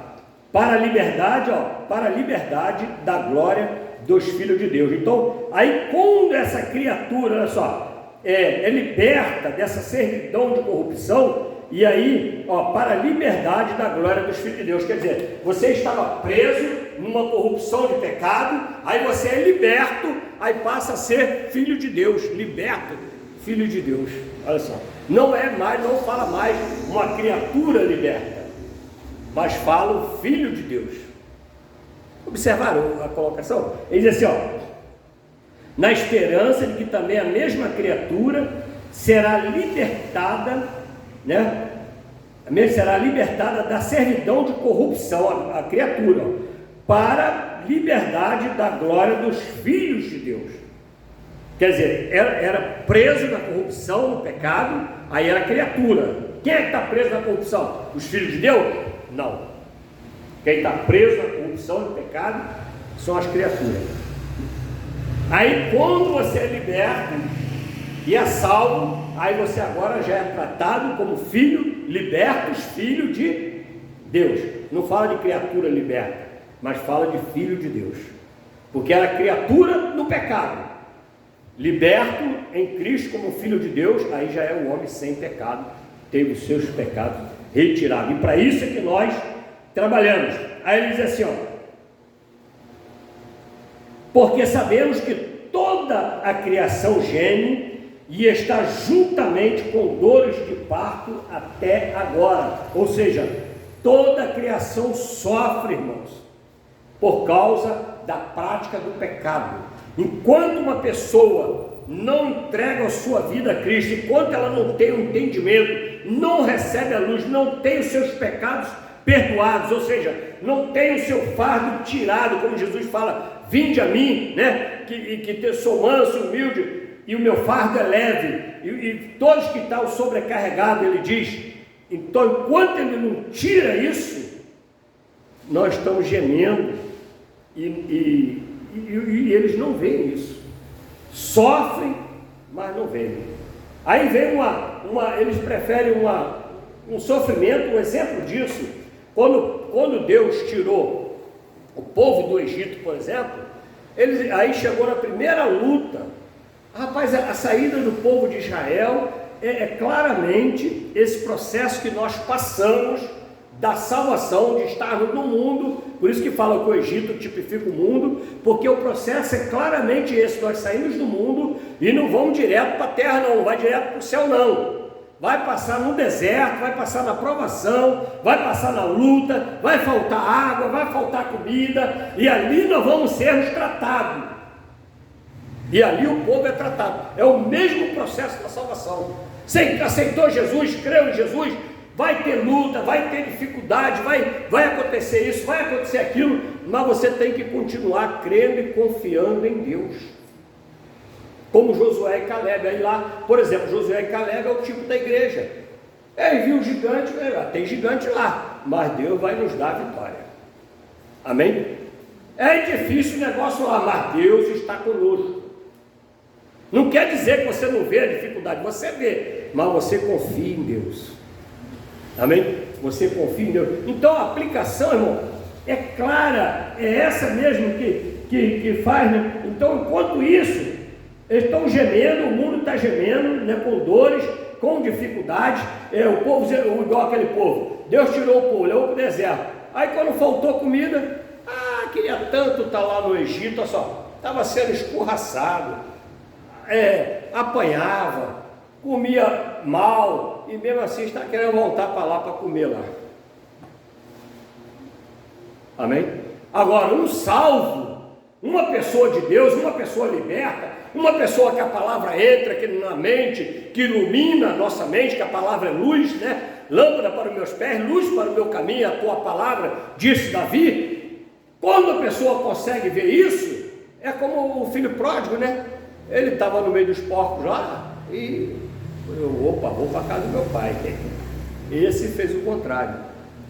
para a liberdade, para a liberdade da glória dos filhos de Deus. Então, aí quando essa criatura, olha só, é liberta dessa servidão de corrupção, e aí, para a liberdade da glória dos filhos de Deus, quer dizer, você estava preso numa corrupção de pecado, aí você é liberto, aí passa a ser filho de Deus, liberto, filho de Deus. Olha só, não fala mais uma criatura liberta, mas fala o filho de Deus. Observaram a colocação? Ele diz assim, na esperança de que também a mesma criatura será libertada, né? Será libertada da servidão de corrupção, a criatura, para liberdade da glória dos filhos de Deus. Quer dizer, era preso na corrupção, no pecado, aí era criatura. Quem é que está preso na corrupção? Os filhos de Deus? Não. Quem está preso na corrupção, no pecado, são as criaturas. Aí quando você é liberto e é salvo, aí você agora já é tratado como filho, libertos, filho de Deus. Não fala de criatura liberta, mas fala de filho de Deus, porque era criatura no pecado, liberto em Cristo como filho de Deus, aí já é o homem sem pecado, teve os seus pecados retirados, e para isso é que nós trabalhamos. Aí ele diz assim, porque sabemos que toda a criação geme e está juntamente com dores de parto até agora. Ou seja, toda a criação sofre, irmãos, por causa da prática do pecado. Enquanto uma pessoa não entrega a sua vida a Cristo, enquanto ela não tem o entendimento, não recebe a luz, não tem os seus pecados perdoados, ou seja, não tem o seu fardo tirado, como Jesus fala, vinde a mim, né? Que sou manso, humilde, e o meu fardo é leve, e todos que estão sobrecarregados, ele diz. Então, enquanto ele não tira isso, nós estamos gemendo, e eles não veem isso, sofrem, mas não veem. Aí vem eles preferem um sofrimento. Um exemplo disso, quando Deus tirou o povo do Egito, por exemplo, aí chegou na primeira luta. Rapaz, a saída do povo de Israel é claramente esse processo que nós passamos da salvação, de estarmos no mundo. Por isso que fala que o Egito tipifica o mundo, porque o processo é claramente esse: nós saímos do mundo e não vamos direto para a terra, não vai direto para o céu, não. Vai passar no deserto, vai passar na provação, vai passar na luta, vai faltar água, vai faltar comida, e ali nós vamos sermos tratados. E ali o povo é tratado. É o mesmo processo da salvação. Você aceitou Jesus, creu em Jesus, vai ter luta, vai ter dificuldade, vai acontecer isso, vai acontecer aquilo, mas você tem que continuar crendo e confiando em Deus. Como Josué e Caleb. Aí lá, por exemplo, Josué e Caleb é o tipo da igreja. Ele viu o gigante, tem gigante lá, mas Deus vai nos dar a vitória. Amém? É difícil o negócio lá, mas Deus está conosco. Não quer dizer que você não vê a dificuldade, você vê, mas você confia em Deus. Amém? Você confia em Deus. Então a aplicação, irmão, é clara, é essa mesmo que faz, né? Então, enquanto isso, eles estão gemendo, o mundo está gemendo, né, com dores, com dificuldade, o povo, igual aquele povo, Deus tirou o povo, levou para o deserto. Aí quando faltou comida, queria tanto estar lá no Egito, olha só, estava sendo escorraçado, apanhava, comia mal, e mesmo assim está querendo voltar para lá para comer lá. Amém? Agora, um salvo, uma pessoa de Deus, uma pessoa liberta, uma pessoa que a palavra entra aqui na mente, que ilumina a nossa mente, que a palavra é luz, né? Lâmpada para os meus pés, luz para o meu caminho, a tua palavra, disse Davi. Quando a pessoa consegue ver isso, é como o filho pródigo, né? Ele estava no meio dos porcos lá e vou para a casa do meu pai. Esse fez o contrário.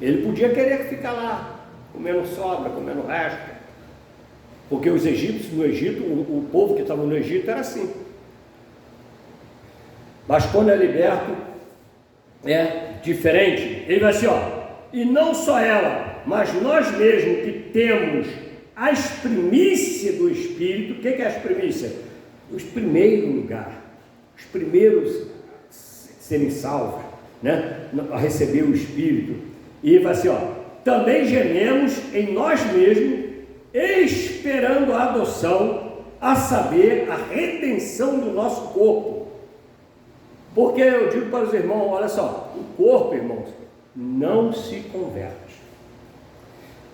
Ele podia querer ficar lá, comendo sobra, comendo resto, porque os egípcios no Egito, o povo que estava no Egito era assim. Mas quando é liberto, é diferente. Ele vai assim, e não só ela, mas nós mesmos que temos as primícias do Espírito. O que é as primícias? Os primeiros lugares, os primeiros serem salvos, né? A receber o Espírito. E vai assim, também gememos em nós mesmos, esperando a adoção, a saber, a redenção do nosso corpo. Porque eu digo para os irmãos, olha só, o corpo, irmãos, não se converte.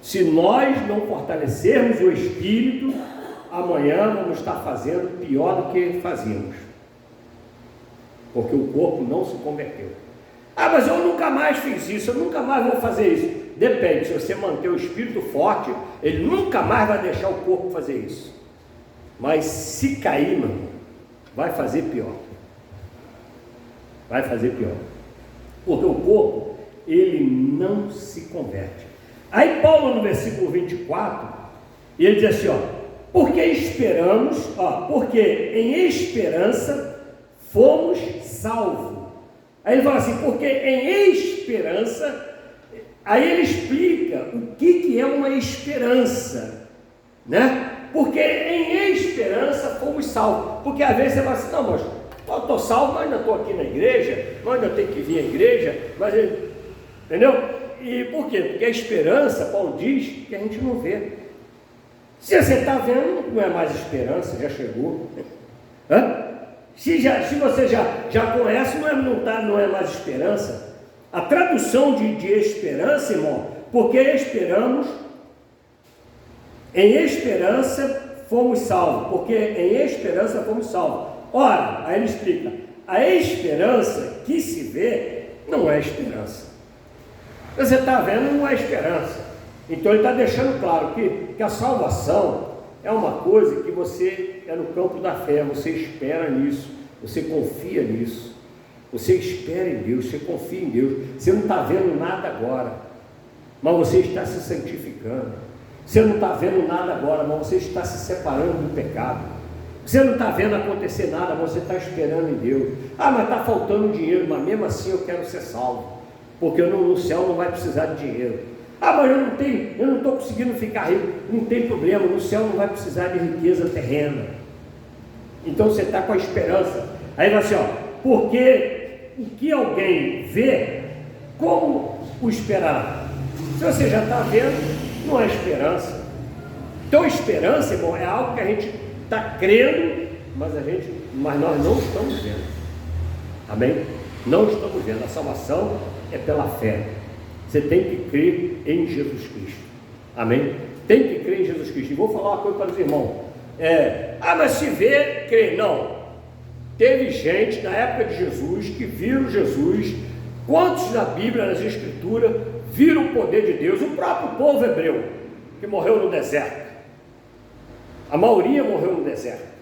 Se nós não fortalecermos o Espírito, amanhã vamos estar fazendo pior do que fazíamos. Porque o corpo não se converteu. Mas eu nunca mais fiz isso, eu nunca mais vou fazer isso. Depende, se você manter o espírito forte, ele nunca mais vai deixar o corpo fazer isso. Mas se cair, mano, vai fazer pior. Vai fazer pior. Porque o corpo, ele não se converte. Aí Paulo, no versículo 24, ele diz assim, porque esperamos, porque em esperança fomos salvos. Aí ele fala assim, porque em esperança. Aí ele explica o que é uma esperança, né? Porque em esperança fomos salvos. Porque às vezes você fala assim, não, mas eu estou salvo, mas ainda estou aqui na igreja, mas ainda tenho que vir à igreja, entendeu? E por quê? Porque a esperança, Paulo diz, que a gente não vê. Se você está vendo, não é mais esperança, já chegou. Se você já conhece, não é mais esperança. A tradução de esperança, irmão, porque esperamos, em esperança fomos salvos, porque em esperança fomos salvos. Ora, aí ele explica, a esperança que se vê não é esperança. Você está vendo, não é esperança. Então ele está deixando claro que a salvação é uma coisa que você é no campo da fé, você espera nisso, você confia nisso. Você espera em Deus, você confia em Deus, você não está vendo nada agora, mas você está se santificando. Você não está vendo nada agora, mas você está se separando do pecado. Você não está vendo acontecer nada, mas você está esperando em Deus. Mas está faltando dinheiro, mas mesmo assim eu quero ser salvo, porque no céu não vai precisar de dinheiro. Mas eu não estou conseguindo ficar rico. Não tem problema, no céu não vai precisar de riqueza terrena. Então você está com a esperança. Aí vai assim, porque o que alguém vê, como o esperará? Se você já está vendo, não é esperança. Então esperança, irmão, é algo que a gente está crendo, mas nós não estamos vendo. Amém? Não estamos vendo. A salvação é pela fé. Você tem que crer em Jesus Cristo. Amém? Tem que crer em Jesus Cristo. E vou falar uma coisa para os irmãos. Mas se vê, crê. Não. Teve gente na época de Jesus que viram Jesus. Quantos na Bíblia, nas Escrituras, viram o poder de Deus? O próprio povo hebreu que morreu no deserto. A maioria morreu no deserto.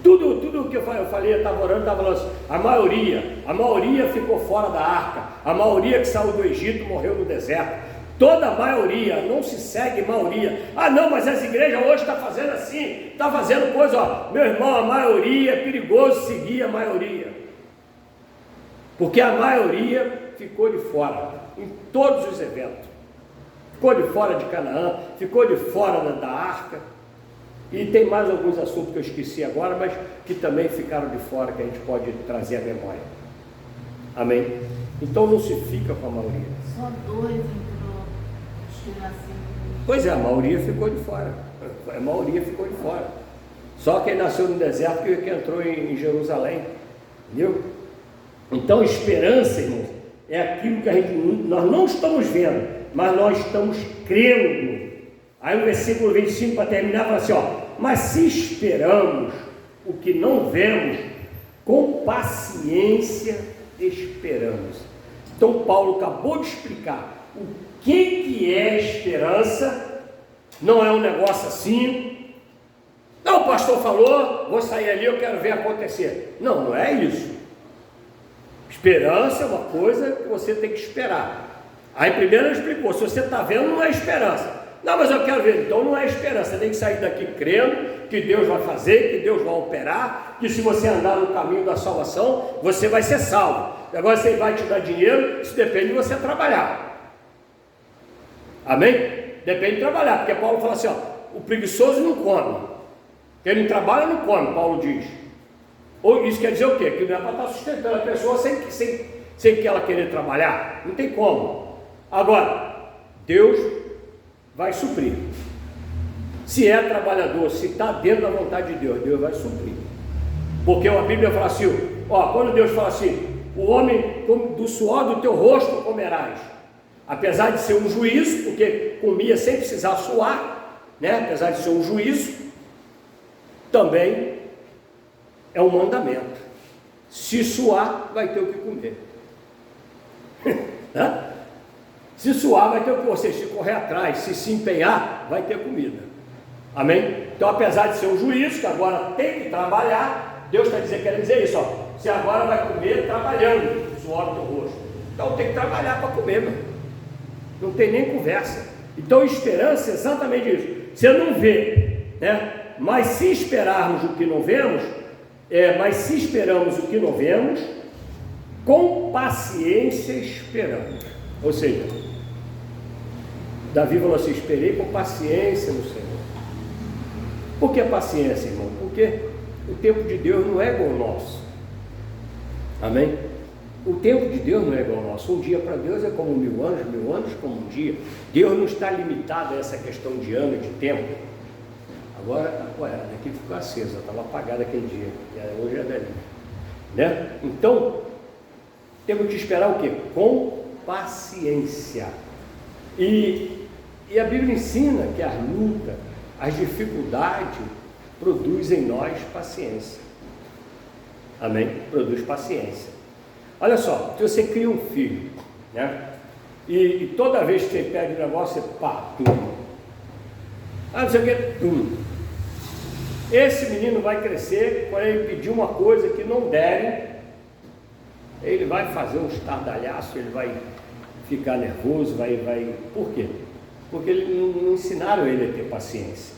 Tudo que eu falei, eu estava orando, estava falando assim, a maioria ficou fora da arca, a maioria que saiu do Egito morreu no deserto. Toda a maioria, não se segue maioria. Não, mas as igrejas hoje estão fazendo assim, está fazendo coisa, meu irmão, a maioria, é perigoso seguir a maioria. Porque a maioria ficou de fora, em todos os eventos. Ficou de fora de Canaã, ficou de fora da arca. E tem mais alguns assuntos que eu esqueci agora, mas que também ficaram de fora, que a gente pode trazer à memória. Amém? Então não se fica com a maioria. Só 2 entrou, assim. Pois é, a maioria ficou de fora. A maioria ficou de fora. Só quem nasceu no deserto que entrou em Jerusalém. Entendeu? Então esperança, irmãos, é aquilo que nós não estamos vendo, mas nós estamos crendo. Aí o versículo 25 para terminar fala assim, mas se esperamos o que não vemos, com paciência esperamos. Então Paulo acabou de explicar o que é esperança. Não é um negócio assim, não, o pastor falou, vou sair ali, eu quero ver acontecer. Não é isso. Esperança é uma coisa que você tem que esperar. Aí primeiro ele explicou, se você está vendo, não é esperança. Não, mas eu quero ver, então não é esperança. Você tem que sair daqui crendo que Deus vai fazer, que Deus vai operar, que se você andar no caminho da salvação, você vai ser salvo. Agora você vai te dar dinheiro, isso depende de você trabalhar. Amém? Depende de trabalhar, porque Paulo fala assim, o preguiçoso não come. Quem não trabalha não come, Paulo diz. Ou isso quer dizer o quê? Que não é para estar sustentando a pessoa sem que ela querer trabalhar. Não tem como. Agora, Deus vai suprir. Se é trabalhador, se está dentro da vontade de Deus, Deus vai suprir. Porque a Bíblia fala assim, quando Deus fala assim, o homem do suor do teu rosto comerás. Apesar de ser um juízo, porque comia sem precisar suar, né? Apesar de ser um juízo, também é um mandamento. Se suar, vai ter o que comer. Se suar, vai ter o que você, se correr atrás, se empenhar, vai ter comida. Amém? Então, apesar de ser um juízo, que agora tem que trabalhar, Deus está querendo dizer isso, você agora vai comer trabalhando, suor do teu rosto. Então tem que trabalhar para comer, meu. Não tem nem conversa. Então esperança é exatamente isso. Você não vê, né? Mas se esperarmos o que não vemos, mas se esperamos o que não vemos, com paciência esperamos. Ou seja, Davi falou assim, esperei com paciência no Senhor. Por que paciência, irmão? Porque o tempo de Deus não é igual ao nosso. Amém? O tempo de Deus não é igual ao nosso. Um dia para Deus é como 1000 anos, 1000 anos como um dia. Deus não está limitado a essa questão de ano, de tempo. Agora, daqui ficou acesa, estava apagada aquele dia. Hoje é dali. Né? Então, temos que esperar o quê? Com paciência. E a Bíblia ensina que as lutas, as dificuldades, produzem em nós paciência. Amém? Produz paciência. Olha só, se você cria um filho, né? E toda vez que você pede um negócio, você não sei o que, Esse menino vai crescer, quando ele pedir uma coisa que não derem, ele vai fazer um estardalhaço, ele vai ficar nervoso, vai. Por quê? Porque não ensinaram ele a ter paciência.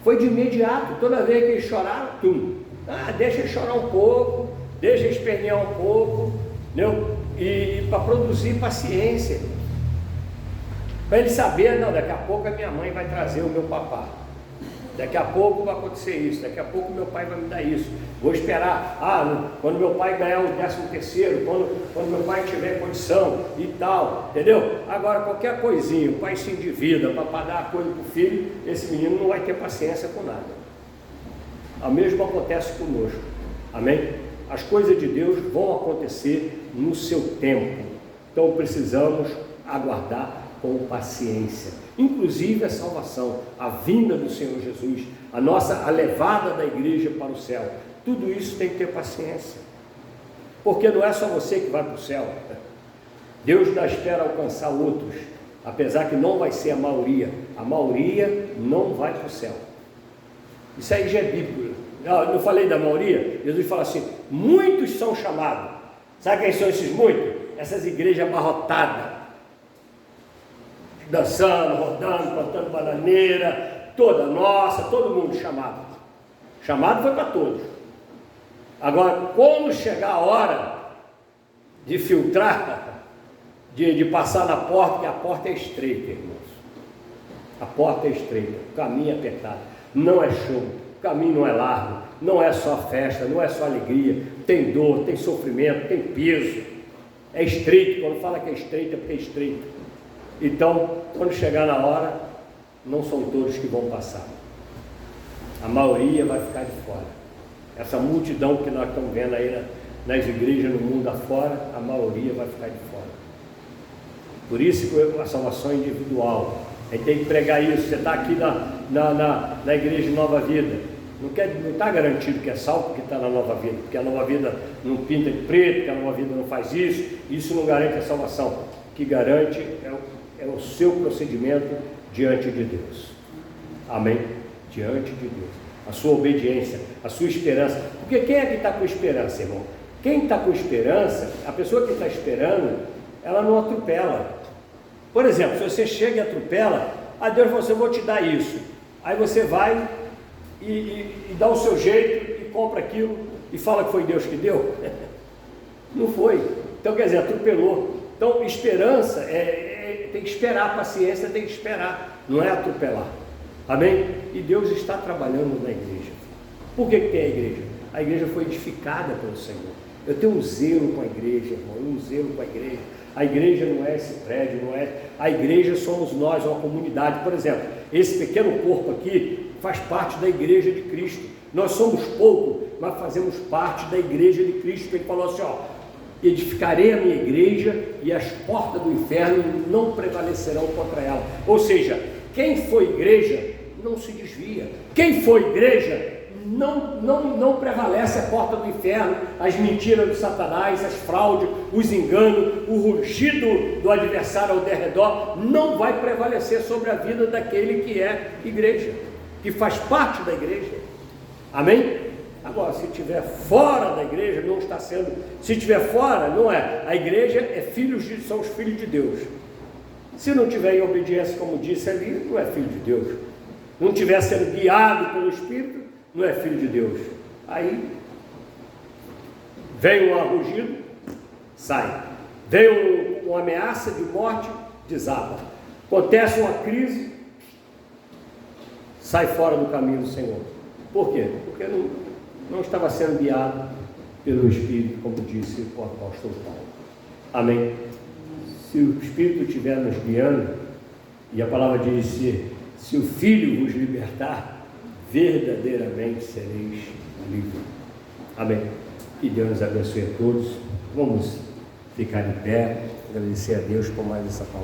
Foi de imediato, toda vez que ele chorava, deixa ele chorar um pouco, deixa ele espernear um pouco, entendeu? E para produzir paciência, para ele saber, não, daqui a pouco a minha mãe vai trazer o meu papá, daqui a pouco vai acontecer isso, daqui a pouco meu pai vai me dar isso, vou esperar, quando meu pai ganhar o 13º, quando meu pai tiver condição e tal, entendeu? Agora qualquer coisinha, o pai se endivida para dar a coisa para o filho, esse menino não vai ter paciência com nada. O mesmo acontece conosco, amém? As coisas de Deus vão acontecer no seu tempo, então precisamos aguardar com paciência, inclusive a salvação, a vinda do Senhor Jesus, a levada da igreja para o céu, tudo isso tem que ter paciência, porque não é só você que vai para o céu, Deus ainda espera alcançar outros, apesar que não vai ser a maioria não vai para o céu. Isso aí já é bíblico. Eu falei da maioria, Jesus fala assim, muitos são chamados. Sabe quem são esses muitos? Essas igrejas abarrotadas, dançando, rodando, plantando bananeira, toda nossa, todo mundo chamado. Chamado foi para todos. Agora, quando chegar a hora de filtrar, de passar na porta, que a porta é estreita, irmãos. A porta é estreita, o caminho é apertado, não é show, o caminho não é largo, não é só festa, não é só alegria, tem dor, tem sofrimento, tem peso. É estreito, quando fala que é estreito, é porque é estreito. Então, quando chegar na hora, não são todos que vão passar. A maioria vai ficar de fora. Essa multidão que nós estamos vendo aí nas igrejas no mundo afora, a maioria vai ficar de fora. Por isso que a salvação é individual. A gente tem que pregar isso. Você está aqui na igreja de Nova Vida, não está garantido que é salvo porque está na Nova Vida, porque a Nova Vida não pinta de preto, porque a Nova Vida não faz isso não garante a salvação. O que garante é o seu procedimento diante de Deus. Amém? Diante de Deus. A sua obediência, a sua esperança. Porque quem é que está com esperança, irmão? Quem está com esperança, a pessoa que está esperando, ela não atropela. Por exemplo, se você chega e atropela, Deus falou assim, eu vou te dar isso. Aí você vai e dá o seu jeito e compra aquilo e fala que foi Deus que deu. Não foi. Então, quer dizer, atropelou. Então, esperança tem que esperar, paciência tem que esperar, não é atropelar. Amém? E Deus está trabalhando na igreja. Por que tem a igreja? A igreja foi edificada pelo Senhor. Eu tenho um zelo com a igreja, irmão, um zelo com a igreja. A igreja não é esse prédio, não é. A igreja somos nós, uma comunidade. Por exemplo, esse pequeno corpo aqui faz parte da igreja de Cristo. Nós somos pouco, mas fazemos parte da igreja de Cristo. Ele falou assim, edificarei a minha igreja e as portas do inferno não prevalecerão contra ela. Ou seja, quem foi igreja não se desvia. Quem foi igreja não prevalece a porta do inferno, as mentiras do Satanás, as fraudes, os enganos, o rugido do adversário ao derredor, não vai prevalecer sobre a vida daquele que é igreja, que faz parte da igreja. Amém? Agora, se estiver fora da igreja, não está sendo. Se estiver fora, não é. A igreja são os filhos de Deus. Se não tiver em obediência, como disse ali, não é filho de Deus. Não estiver sendo guiado pelo Espírito, não é filho de Deus. Aí vem um rugido, sai. Vem uma ameaça de morte, desaba. Acontece uma crise, sai fora do caminho do Senhor. Por quê? Porque não estava sendo guiado pelo Espírito, como disse o apóstolo Paulo. Amém? Se o Espírito estiver nos guiando, e a palavra diz, se o Filho vos libertar, verdadeiramente sereis livres. Amém? Que Deus nos abençoe a todos. Vamos ficar de pé, agradecer a Deus por mais essa palavra.